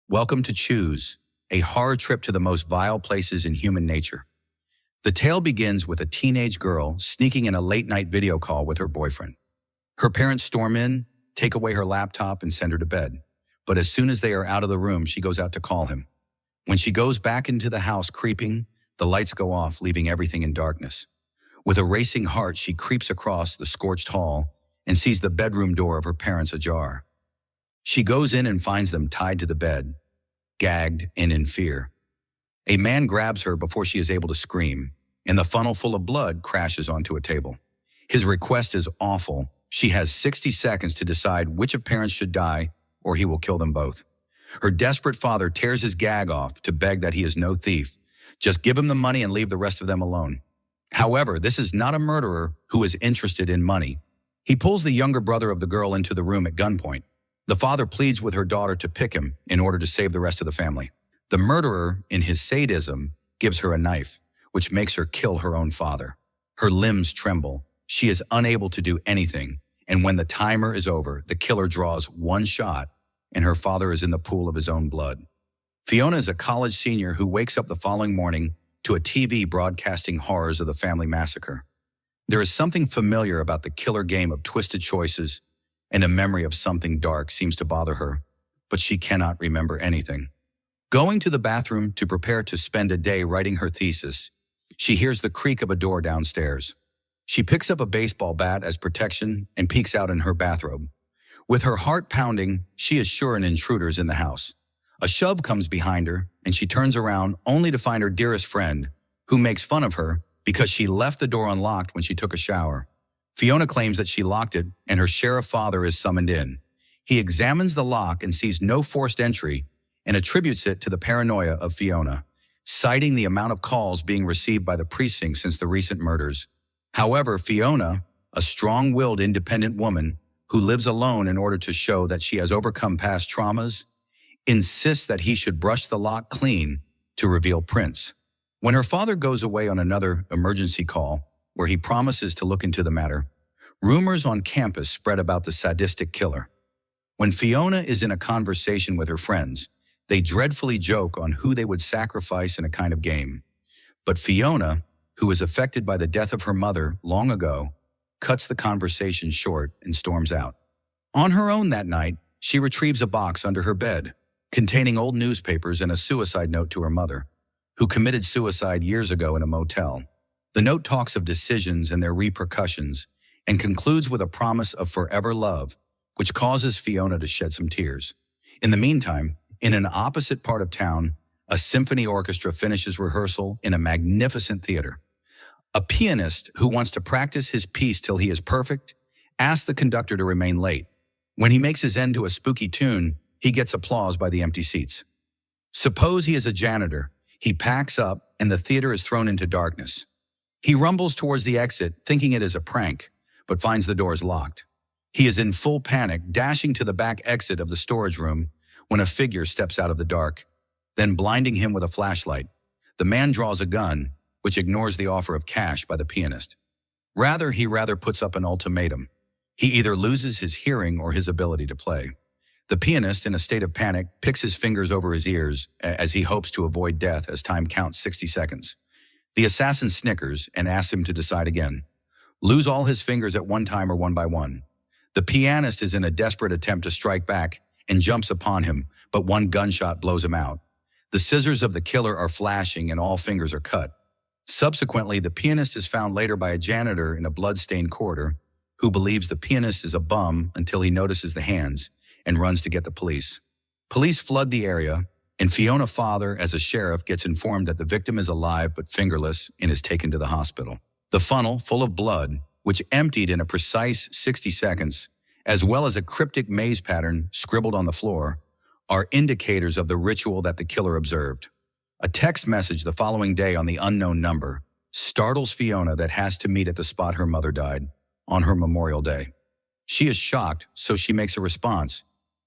Welcome to Choose, a horror trip to the most vile places in human nature. The tale begins with a teenage girl sneaking in a late-night video call with her boyfriend. Her parents storm in, take away her laptop, and send her to bed. But as soon as they are out of the room, she goes out to call him. When she goes back into the house creeping, the lights go off, leaving everything in darkness. With a racing heart, she creeps across the scorched hall and sees the bedroom door of her parents ajar. She goes in and finds them tied to the bed, gagged and in fear. A man grabs her before she is able to scream, and the funnel full of blood crashes onto a table. His request is awful. She has 60 seconds to decide which of parents should die, or he will kill them both. Her desperate father tears his gag off to beg that he is no thief. Just give him the money and leave the rest of them alone. However, this is not a murderer who is interested in money. He pulls the younger brother of the girl into the room at gunpoint. The father pleads with her daughter to pick him in order to save the rest of the family. The murderer, in his sadism, gives her a knife, which makes her kill her own father. Her limbs tremble. She is unable to do anything, and when the timer is over, the killer draws one shot, and her father is in the pool of his own blood. Fiona is a college senior who wakes up the following morning to a TV broadcasting horrors of the family massacre. There is something familiar about the killer game of twisted choices, and a memory of something dark seems to bother her, but she cannot remember anything. Going to the bathroom to prepare to spend a day writing her thesis, she hears the creak of a door downstairs. She picks up a baseball bat as protection and peeks out in her bathrobe. With her heart pounding, she is sure an intruder is in the house. A shove comes behind her, and she turns around only to find her dearest friend, who makes fun of her because she left the door unlocked when she took a shower. Fiona claims that she locked it, and her sheriff father is summoned in. He examines the lock and sees no forced entry and attributes it to the paranoia of Fiona, citing the amount of calls being received by the precinct since the recent murders. However, Fiona, a strong-willed independent woman who lives alone in order to show that she has overcome past traumas, insists that he should brush the lock clean to reveal prints. When her father goes away on another emergency call, where he promises to look into the matter, rumors on campus spread about the sadistic killer. When Fiona is in a conversation with her friends, they dreadfully joke on who they would sacrifice in a kind of game. But Fiona, who is affected by the death of her mother long ago, cuts the conversation short and storms out. On her own that night, she retrieves a box under her bed, containing old newspapers and a suicide note to her mother, who committed suicide years ago in a motel. The note talks of decisions and their repercussions and concludes with a promise of forever love, which causes Fiona to shed some tears. In the meantime, in an opposite part of town, a symphony orchestra finishes rehearsal in a magnificent theater. A pianist who wants to practice his piece till he is perfect asks the conductor to remain late. When he makes his end to a spooky tune, he gets applause by the empty seats. Suppose he is a janitor. He packs up and the theater is thrown into darkness. He rumbles towards the exit, thinking it is a prank, but finds the doors locked. He is in full panic, dashing to the back exit of the storage room when a figure steps out of the dark, then blinding him with a flashlight. The man draws a gun, which ignores the offer of cash by the pianist. He puts up an ultimatum. He either loses his hearing or his ability to play. The pianist, in a state of panic, picks his fingers over his ears as he hopes to avoid death as time counts 60 seconds. The assassin snickers and asks him to decide again. Lose all his fingers at one time or one by one. The pianist is in a desperate attempt to strike back and jumps upon him, but one gunshot blows him out. The scissors of the killer are flashing and all fingers are cut. Subsequently, the pianist is found later by a janitor in a blood-stained corridor who believes the pianist is a bum until he notices the hands and runs to get the police. Police flood the area, and Fiona's father, as a sheriff, gets informed that the victim is alive but fingerless and is taken to the hospital. The funnel, full of blood, which emptied in a precise 60 seconds, as well as a cryptic maze pattern scribbled on the floor, are indicators of the ritual that the killer observed. A text message the following day on the unknown number startles Fiona that has to meet at the spot her mother died, on her Memorial Day. She is shocked, so she makes a response,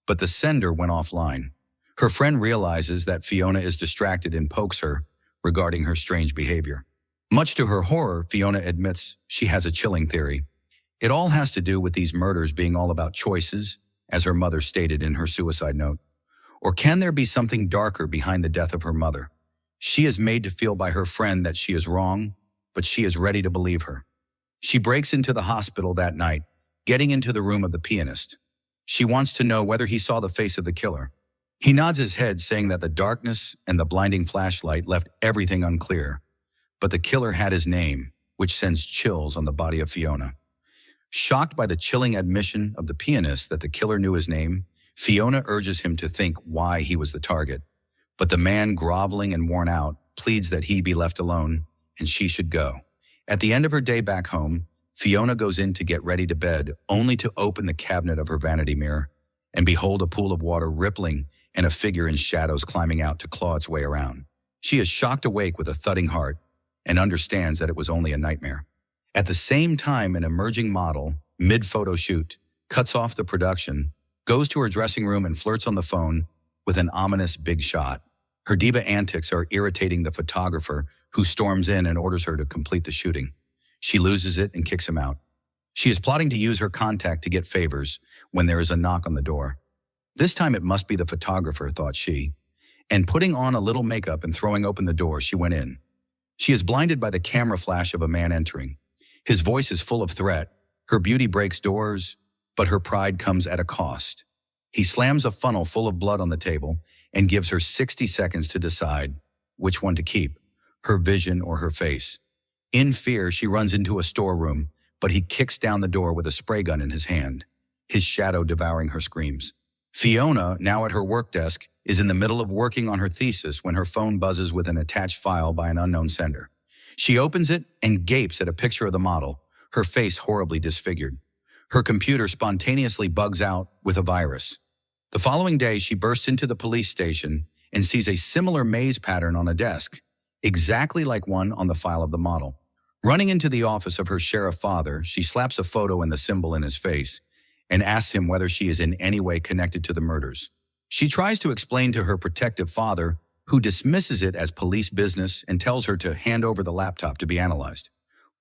but the sender went offline. Her friend realizes that Fiona is distracted and pokes her regarding her strange behavior. Much to her horror, Fiona admits she has a chilling theory. It all has to do with these murders being all about choices, as her mother stated in her suicide note. Or can there be something darker behind the death of her mother? She is made to feel by her friend that she is wrong, but she is ready to believe her. She breaks into the hospital that night, getting into the room of the pianist. She wants to know whether he saw the face of the killer. He nods his head, saying that the darkness and the blinding flashlight left everything unclear. But the killer had his name, which sends chills on the body of Fiona. Shocked by the chilling admission of the pianist that the killer knew his name, Fiona urges him to think why he was the target. But the man, groveling and worn out, pleads that he be left alone and she should go. At the end of her day back home, Fiona goes in to get ready to bed, only to open the cabinet of her vanity mirror and behold a pool of water rippling and a figure in shadows climbing out to claw its way around. She is shocked awake with a thudding heart and understands that it was only a nightmare. At the same time, an emerging model, mid-photo shoot, cuts off the production, goes to her dressing room and flirts on the phone with an ominous big shot. Her diva antics are irritating the photographer, who storms in and orders her to complete the shooting. She loses it and kicks him out. She is plotting to use her contact to get favors when there is a knock on the door. This time it must be the photographer, thought she, and putting on a little makeup and throwing open the door, she went in. She is blinded by the camera flash of a man entering. His voice is full of threat. Her beauty breaks doors, but her pride comes at a cost. He slams a funnel full of blood on the table and gives her 60 seconds to decide which one to keep, her vision or her face. In fear, she runs into a storeroom, but he kicks down the door with a spray gun in his hand, his shadow devouring her screams. Fiona, now at her work desk, is in the middle of working on her thesis when her phone buzzes with an attached file by an unknown sender. She opens it and gapes at a picture of the model, her face horribly disfigured. Her computer spontaneously bugs out with a virus. The following day, she bursts into the police station and sees a similar maze pattern on a desk, exactly like one on the file of the model. Running into the office of her sheriff father, she slaps a photo and the symbol in his face and asks him whether she is in any way connected to the murders. She tries to explain to her protective father, who dismisses it as police business and tells her to hand over the laptop to be analyzed.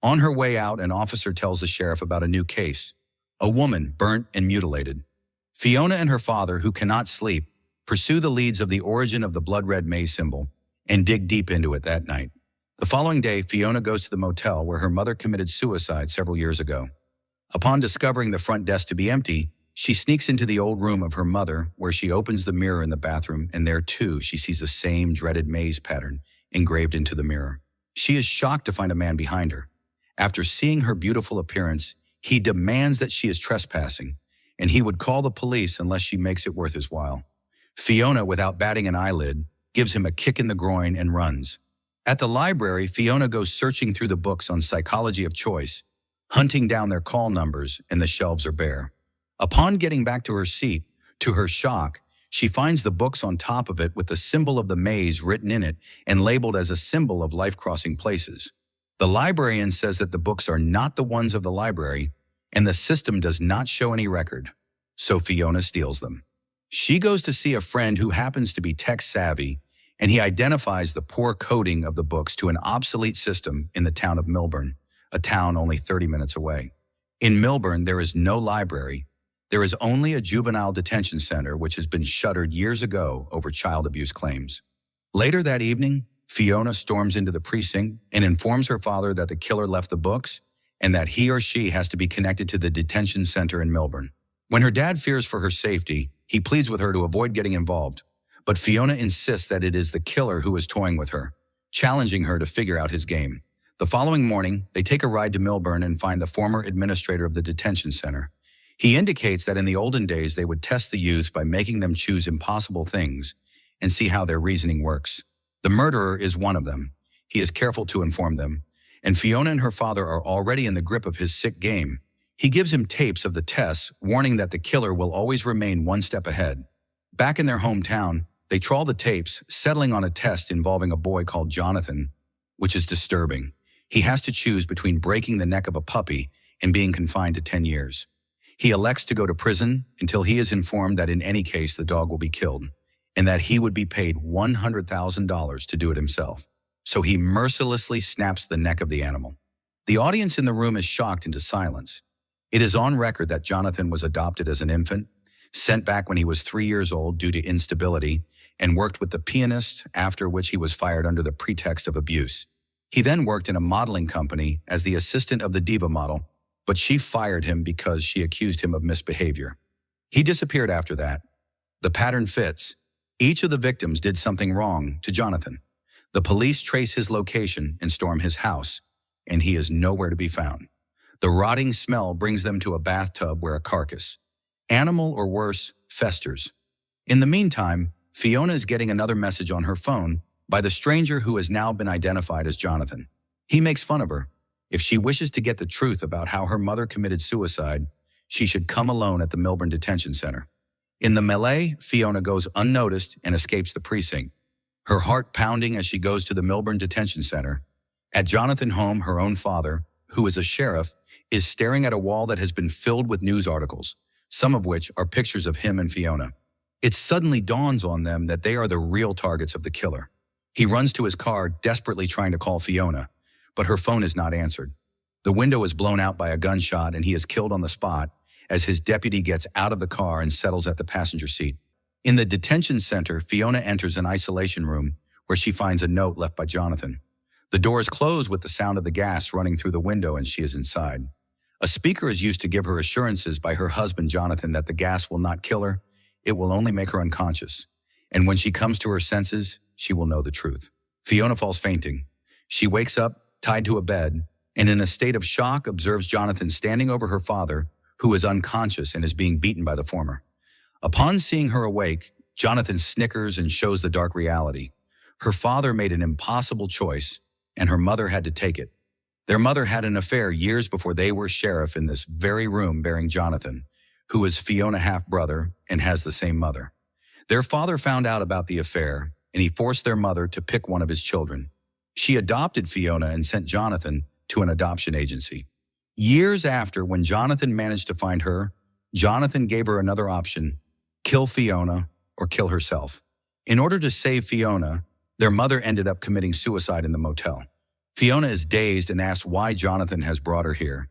On her way out, an officer tells the sheriff about a new case, a woman burnt and mutilated. Fiona and her father, who cannot sleep, pursue the leads of the origin of the blood-red maze symbol and dig deep into it that night. The following day, Fiona goes to the motel where her mother committed suicide several years ago. Upon discovering the front desk to be empty, she sneaks into the old room of her mother, where she opens the mirror in the bathroom, and there too she sees the same dreaded maze pattern engraved into the mirror. She is shocked to find a man behind her. After seeing her beautiful appearance, he demands that she is trespassing, and he would call the police unless she makes it worth his while. Fiona, without batting an eyelid, gives him a kick in the groin and runs. At the library, Fiona goes searching through the books on psychology of choice, hunting down their call numbers, and the shelves are bare. Upon getting back to her seat, to her shock, she finds the books on top of it with the symbol of the maze written in it and labeled as a symbol of life-crossing places. The librarian says that the books are not the ones of the library, and the system does not show any record, so Fiona steals them. She goes to see a friend who happens to be tech-savvy, and he identifies the poor coding of the books to an obsolete system in the town of Milburn, a town only 30 minutes away. In Milburn, there is no library. There is only a juvenile detention center which has been shuttered years ago over child abuse claims. Later that evening, Fiona storms into the precinct and informs her father that the killer left the books and that he or she has to be connected to the detention center in Milburn. When her dad fears for her safety, he pleads with her to avoid getting involved, but Fiona insists that it is the killer who is toying with her, challenging her to figure out his game. The following morning, they take a ride to Milburn and find the former administrator of the detention center. He indicates that in the olden days they would test the youth by making them choose impossible things and see how their reasoning works. The murderer is one of them. He is careful to inform them, and Fiona and her father are already in the grip of his sick game. He gives him tapes of the tests, warning that the killer will always remain one step ahead. Back in their hometown, they trawl the tapes, settling on a test involving a boy called Jonathan, which is disturbing. He has to choose between breaking the neck of a puppy and being confined to 10 years. He elects to go to prison until he is informed that in any case the dog will be killed, and that he would be paid $100,000 to do it himself. So he mercilessly snaps the neck of the animal. The audience in the room is shocked into silence. It is on record that Jonathan was adopted as an infant, sent back when he was 3 years old due to instability, and worked with the pianist, after which he was fired under the pretext of abuse. He then worked in a modeling company as the assistant of the diva model, but she fired him because she accused him of misbehavior. He disappeared after that. The pattern fits. Each of the victims did something wrong to Jonathan. The police trace his location and storm his house, and he is nowhere to be found. The rotting smell brings them to a bathtub where a carcass, animal or worse, festers. In the meantime, Fiona is getting another message on her phone by the stranger who has now been identified as Jonathan. He makes fun of her. If she wishes to get the truth about how her mother committed suicide, she should come alone at the Milburn Detention Center. In the melee, Fiona goes unnoticed and escapes the precinct, her heart pounding as she goes to the Milburn Detention Center. At Jonathan's home, her own father, who is a sheriff, is staring at a wall that has been filled with news articles, some of which are pictures of him and Fiona. It suddenly dawns on them that they are the real targets of the killer. He runs to his car, desperately trying to call Fiona, but her phone is not answered. The window is blown out by a gunshot and he is killed on the spot as his deputy gets out of the car and settles at the passenger seat. In the detention center, Fiona enters an isolation room where she finds a note left by Jonathan. The doors close with the sound of the gas running through the window and she is inside. A speaker is used to give her assurances by her husband, Jonathan, that the gas will not kill her, it will only make her unconscious. And when she comes to her senses, she will know the truth. Fiona falls fainting. She wakes up, tied to a bed, and in a state of shock observes Jonathan standing over her father, who is unconscious and is being beaten by the former. Upon seeing her awake, Jonathan snickers and shows the dark reality. Her father made an impossible choice, and her mother had to take it. Their mother had an affair years before they were sheriff in this very room bearing Jonathan, who is Fiona's half-brother and has the same mother. Their father found out about the affair, and he forced their mother to pick one of his children. She adopted Fiona and sent Jonathan to an adoption agency. Years after, when Jonathan managed to find her, Jonathan gave her another option: kill Fiona or kill herself. In order to save Fiona, their mother ended up committing suicide in the motel. Fiona is dazed and asks why Jonathan has brought her here.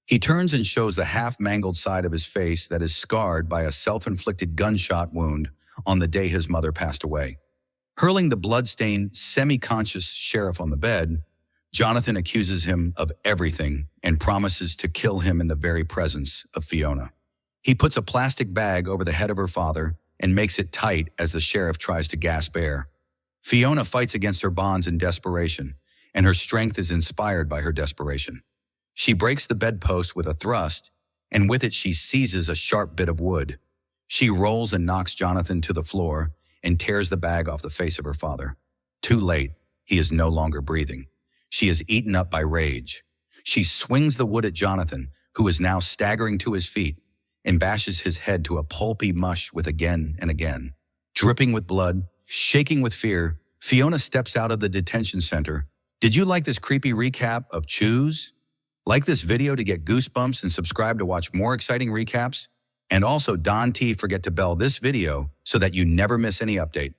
He turns and shows the half-mangled side of his face that is scarred by a self-inflicted gunshot wound on the day his mother passed away. Hurling the blood-stained, semi-conscious sheriff on the bed, Jonathan accuses him of everything and promises to kill him in the very presence of Fiona. He puts a plastic bag over the head of her father and makes it tight as the sheriff tries to gasp air. Fiona fights against her bonds in desperation, and her strength is inspired by her desperation. She breaks the bedpost with a thrust, and with it she seizes a sharp bit of wood. She rolls and knocks Jonathan to the floor and tears the bag off the face of her father. Too late, he is no longer breathing. She is eaten up by rage. She swings the wood at Jonathan, who is now staggering to his feet, and bashes his head to a pulpy mush with again and again. Dripping with blood, shaking with fear, Fiona steps out of the detention center. Did you like this creepy recap of Choose? Like this video to get goosebumps and subscribe to watch more exciting recaps. And also, don't forget to bell this video so that you never miss any update.